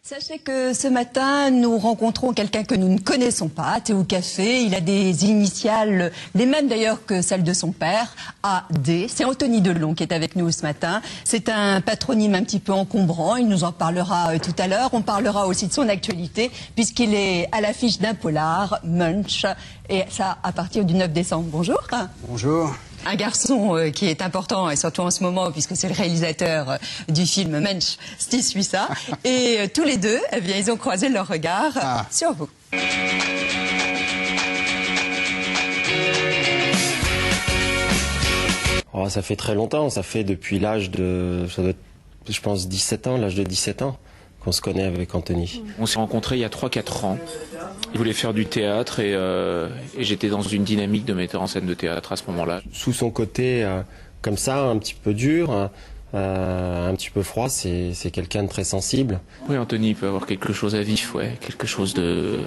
Sachez que ce matin, nous rencontrons quelqu'un que nous ne connaissons pas, Théo Café. Il a des initiales, les mêmes d'ailleurs que celles de son père, AD. C'est Anthony Delon qui est avec nous ce matin. C'est un patronyme un petit peu encombrant, il nous en parlera tout à l'heure. On parlera aussi de son actualité, puisqu'il est à l'affiche d'un polar, Munch, et ça à partir du 9 décembre. Bonjour. Bonjour. Un garçon qui est important, et surtout en ce moment, puisque c'est le réalisateur du film Munch, Steve Suissa. Et tous les deux, eh bien, ils ont croisé leur regard sur vous. Oh, ça fait très longtemps, ça fait depuis l'âge de, ça doit être, je pense, 17 ans, l'âge de 17 ans, qu'on se connaît avec Anthony. On s'est rencontrés il y a 3-4 ans. Il voulait faire du théâtre et j'étais dans une dynamique de metteur en scène de théâtre à ce moment-là. Sous son côté, comme ça, un petit peu dur, un petit peu froid, c'est quelqu'un de très sensible. Oui, Anthony peut avoir quelque chose à vif, ouais, quelque chose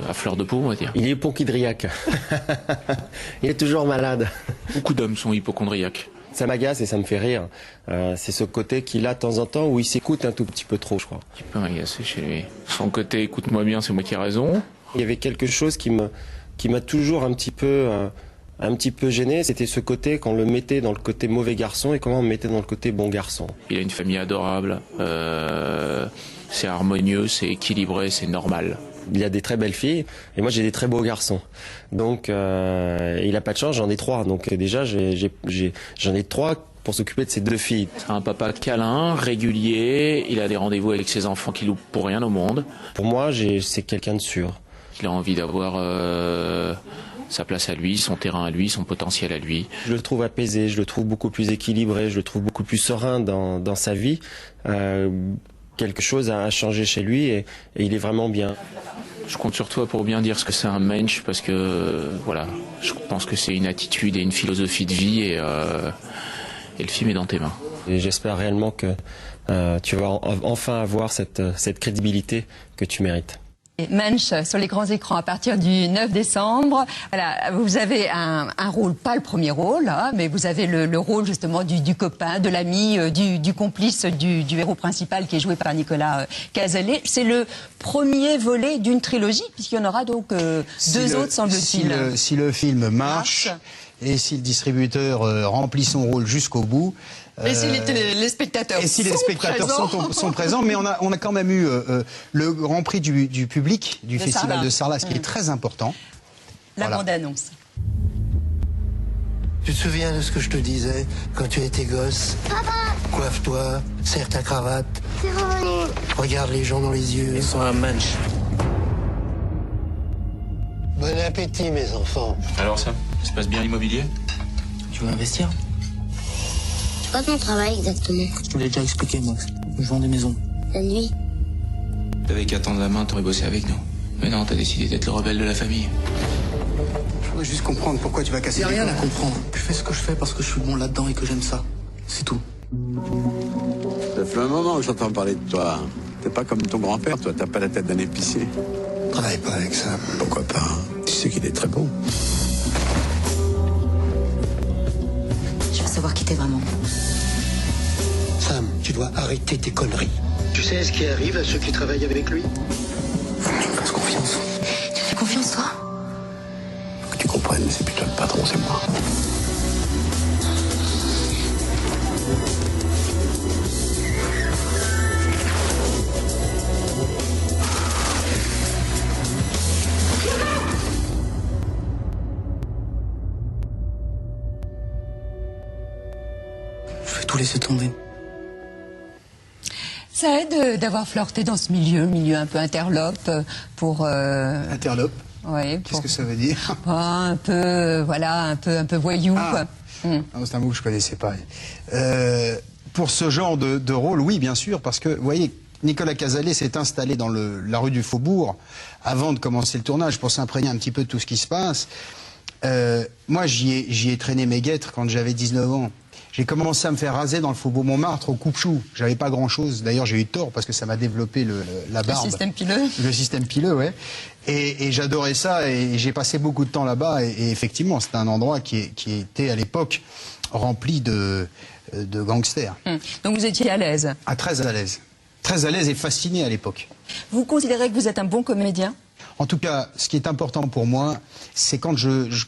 à fleur de peau, on va dire. Il est hypochondriaque. Il est toujours malade. Beaucoup d'hommes sont hypochondriaques. Ça m'agace et ça me fait rire. C'est ce côté qu'il a de temps en temps où il s'écoute un tout petit peu trop, je crois. Il peut m'agacer chez lui. Son côté écoute-moi bien, c'est moi qui ai raison. Il y avait quelque chose qui m'a toujours un petit peu gêné, c'était ce côté quand on le mettait dans le côté mauvais garçon et comment on le mettait dans le côté bon garçon. Il a une famille adorable, c'est harmonieux, c'est équilibré, c'est normal. Il a des très belles filles et moi j'ai des très beaux garçons. Donc il a pas de chance, j'en ai 3. Donc déjà j'en ai 3 pour s'occuper de ces 2 filles. C'est un papa câlin, régulier, il a des rendez-vous avec ses enfants qu'il loupe pour rien au monde. Pour moi c'est quelqu'un de sûr. Il a envie d'avoir sa place à lui, son terrain à lui, son potentiel à lui. Je le trouve apaisé, je le trouve beaucoup plus équilibré, je le trouve beaucoup plus serein dans sa vie. Quelque chose a changé chez lui et il est vraiment bien. Je compte sur toi pour bien dire ce que c'est un Munch parce que voilà, je pense que c'est une attitude et une philosophie de vie et le film est dans tes mains. Et j'espère réellement que tu vas enfin avoir cette crédibilité que tu mérites. Et Munch sur les grands écrans à partir du 9 décembre. Voilà, vous avez un rôle, pas le premier rôle, hein, mais vous avez le rôle justement du copain, de l'ami, du complice du héros principal qui est joué par Nicolas Cazalet. C'est le premier volet d'une trilogie, puisqu'il y en aura donc deux autres, semble-t-il. Si le film marche et si le distributeur remplit son rôle jusqu'au bout. Et si les spectateurs sont présents, mais on a quand même eu le Grand Prix du public du Festival de Sarlat, ce qui est très important. La bande-annonce. Tu te souviens de ce que je te disais quand tu étais gosse? Papa! Coiffe-toi, serre ta cravate. C'est revenu. Regarde les gens dans les yeux. Ils sont un Munch. Bon appétit, mes enfants. Alors ça se passe bien l'immobilier? Tu veux investir? C'est quoi ton travail exactement? Je te l'ai déjà expliqué, Max. Je vends des maisons. La nuit? T'avais qu'à tendre la main, t'aurais bossé avec nous. Mais non, t'as décidé d'être le rebelle de la famille. Je voudrais juste comprendre pourquoi tu vas casser les rien couilles. à comprendre. Je fais ce que je fais parce que je suis bon là-dedans et que j'aime ça. C'est tout. Ça fait un moment que j'entends parler de toi. T'es pas comme ton grand-père, toi. T'as pas la tête d'un épicier. Travaille pas avec ça. Pourquoi pas? Tu sais qu'il est très bon. Je veux savoir qui t'es vraiment. Sam, tu dois arrêter tes conneries. Tu sais ce qui arrive à ceux qui travaillent avec lui? Faut que tu me fasses confiance. Tu fais confiance, toi? Faut que tu comprennes, c'est plutôt le patron, c'est moi. Je vais tout laisser tomber. Ça aide d'avoir flirté dans ce milieu un peu interlope pour... Interlope. Ouais, Qu'est-ce que ça veut dire? Un peu, voilà, un peu voyou. Non, c'est un mot que je connaissais pas. Pour ce genre de rôle, oui, bien sûr, parce que, vous voyez, Nicolas Cazalet s'est installé dans la rue du Faubourg avant de commencer le tournage pour s'imprégner un petit peu de tout ce qui se passe. Moi, j'y ai traîné mes guêtres quand j'avais 19 ans. J'ai commencé à me faire raser dans le Faubourg Montmartre au coupe-chou. J'avais pas grand-chose. D'ailleurs, j'ai eu tort parce que ça m'a développé la barbe. Le système pileux. Le système pileux, ouais. Et j'adorais ça et j'ai passé beaucoup de temps là-bas. Et effectivement, c'était un endroit qui était à l'époque rempli de gangsters. Donc vous étiez à l'aise? Ah, très à l'aise. très à l'aise et fasciné à l'époque. Vous considérez que vous êtes un bon comédien ? En tout cas, ce qui est important pour moi, c'est quand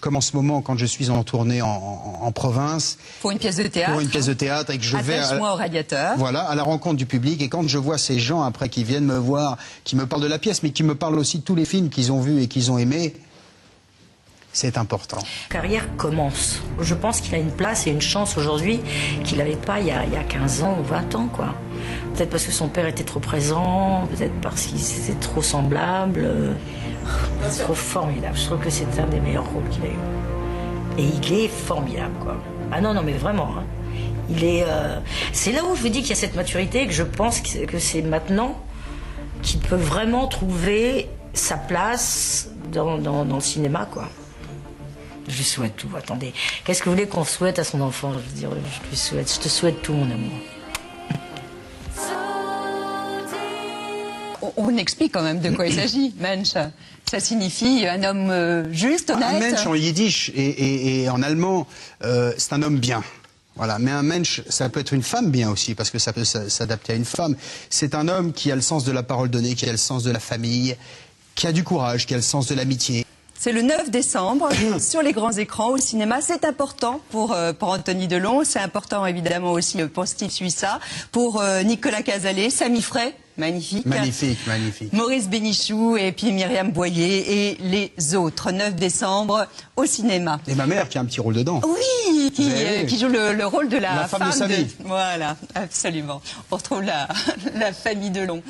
comme en ce moment, quand je suis en tournée en province. Pour une pièce de théâtre. Pour une pièce de théâtre et que je vais Attache-moi au radiateur. Voilà, à la rencontre du public. Et quand je vois ces gens après qui viennent me voir, qui me parlent de la pièce, mais qui me parlent aussi de tous les films qu'ils ont vus et qu'ils ont aimés, c'est important. La carrière commence. Je pense qu'il a une place et une chance aujourd'hui qu'il n'avait pas il y a 15 ans ou 20 ans, quoi. Peut-être parce que son père était trop présent, peut-être parce qu'ils étaient trop semblables. C'est trop formidable. Je trouve que c'est un des meilleurs rôles qu'il a eu. Et il est formidable, quoi. Ah non, mais vraiment. Hein. Il est. C'est là où je vous dis qu'il y a cette maturité et que je pense que c'est maintenant qu'il peut vraiment trouver sa place dans le cinéma, quoi. Je lui souhaite tout. Attendez, qu'est-ce que vous voulez qu'on souhaite à son enfant? Je veux dire, je te souhaite tout, mon amour. On explique quand même de quoi il s'agit, Mensch. Ça signifie un homme juste, honnête. Un Mensch en yiddish et en allemand, c'est un homme bien. Voilà. Mais un Mensch, ça peut être une femme bien aussi, parce que ça peut s'adapter à une femme. C'est un homme qui a le sens de la parole donnée, qui a le sens de la famille, qui a du courage, qui a le sens de l'amitié. C'est le 9 décembre, sur les grands écrans, au cinéma. C'est important pour Anthony Delon. C'est important, évidemment, aussi pour Steve Suissa, pour Nicolas Cazalet, Sami Frey, magnifique. Magnifique, magnifique. Maurice Bénichou et puis Myriam Boyer et les autres. 9 décembre, au cinéma. Et ma mère qui a un petit rôle dedans. Oui, qui joue le rôle de la femme de sa vie. Voilà, absolument. On retrouve la famille Delon.